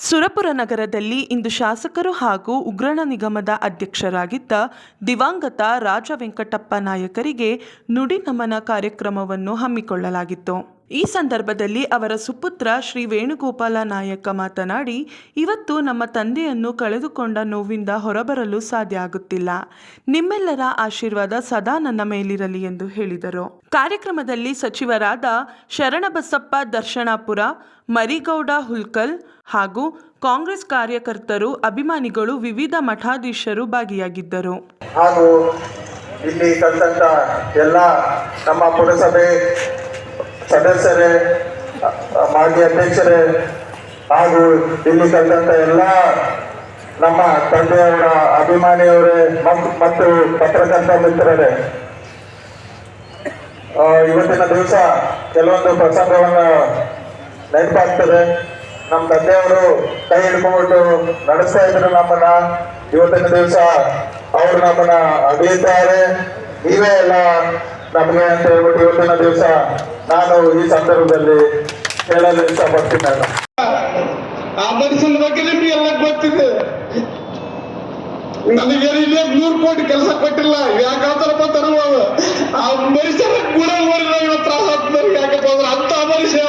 ಸುರಪುರ ನಗರದಲ್ಲಿ ಇಂದು ಶಾಸಕರು ಹಾಗೂ ಉಗ್ರಾಣ ನಿಗಮದ ಅಧ್ಯಕ್ಷರಾಗಿದ್ದ ದಿವಂಗತ ರಾಜ ವೆಂಕಟಪ್ಪ ನಾಯಕರಿಗೆ ನುಡಿ ನಮನ ಕಾರ್ಯಕ್ರಮವನ್ನು ಹಮ್ಮಿಕೊಳ್ಳಲಾಗಿತ್ತು. ಈ ಸಂದರ್ಭದಲ್ಲಿ ಅವರ ಸುಪುತ್ರ ಶ್ರೀ ವೇಣುಗೋಪಾಲ ನಾಯಕ ಮಾತನಾಡಿ, ಇವತ್ತು ನಮ್ಮ ತಂದೆಯನ್ನು ಕಳೆದುಕೊಂಡ ನೋವಿಂದ ಹೊರಬರಲು ಸಾಧ್ಯ ಆಗುತ್ತಿಲ್ಲ. ನಿಮ್ಮೆಲ್ಲರ ಆಶೀರ್ವಾದ ಸದಾ ನನ್ನ ಮೇಲಿರಲಿ ಎಂದು ಹೇಳಿದರು. ಕಾರ್ಯಕ್ರಮದಲ್ಲಿ ಸಚಿವರಾದ ಶರಣಬಸಪ್ಪ ದರ್ಶನಾಪುರ, ಮರಿಗೌಡ ಹುಲ್ಕಲ್ ಹಾಗೂ ಕಾಂಗ್ರೆಸ್ ಕಾರ್ಯಕರ್ತರು, ಅಭಿಮಾನಿಗಳು, ವಿವಿಧ ಮಠಾಧೀಶರು ಭಾಗಿಯಾಗಿದ್ದರು. ಹಾಗೂ ಇಲ್ಲಿ ಕಲ್ತಂತ ಎಲ್ಲ ನಮ್ಮ ಪುರಸಭೆ ಸದಸ್ಯರೇ, ಮಾಜಿ ಅಧ್ಯಕ್ಷರೇ ಹಾಗೂ ಇಲ್ಲಿ ಕಲ್ತಂತ ಎಲ್ಲ ನಮ್ಮ ತಂದೆಯವರ ಅಭಿಮಾನಿಯವರೇ ಮತ್ತು ಪತ್ರಕರ್ತ ಮಿತ್ರರೇ, ಇವತ್ತಿನ ದಿವಸ ಕೆಲವೊಂದು ಪ್ರಸಂಗವನ್ನು ನೆನಪಾಗ್ತದೆ. ನಮ್ಮ ತಂದೆಯವರು ಕೈ ಹಿಡ್ಕೊಂಡು ನಡೆಸ್ತಾ ಇದ್ರು ನಮ್ಮನ್ನ. ಇವತ್ತಿನ ದಿವಸ ಅವರು ನಮ್ಮನ್ನ ಅಭಿಯುತ್ತಾರೆ, ನೀವೇ ಎಲ್ಲ ನಮಗೆ ಅಂತ ಹೇಳ್ಬಿಟ್ಟು ಇವತ್ತಿನ ದಿವಸ ನಾನು ಈ ಸಂದರ್ಭದಲ್ಲಿ ಹೇಳಲು ಇಷ್ಟಪಡ್ತೀನಿ. ಆ ಮನುಷ್ಯನ ಬಗ್ಗೆ ನಿಮ್ಗೆ ಎಲ್ಲ ಗೊತ್ತಿದೆ. ನನಗೆ ಇಲ್ಲೇ 100 ಕೋಟಿ ಕೆಲಸ ಕೊಟ್ಟಿಲ್ಲ, ಯಾಕಾದ್ರಪ್ಪ ತರುವ ಆ ಮನುಷ್ಯನ ಗುಣ ನೋಡಿ ತ್ರಾಸ ಆಗ್ತದೆ. ಯಾಕಪ್ಪ ಅಂದ್ರೆ ಅಂತ ಮನುಷ್ಯ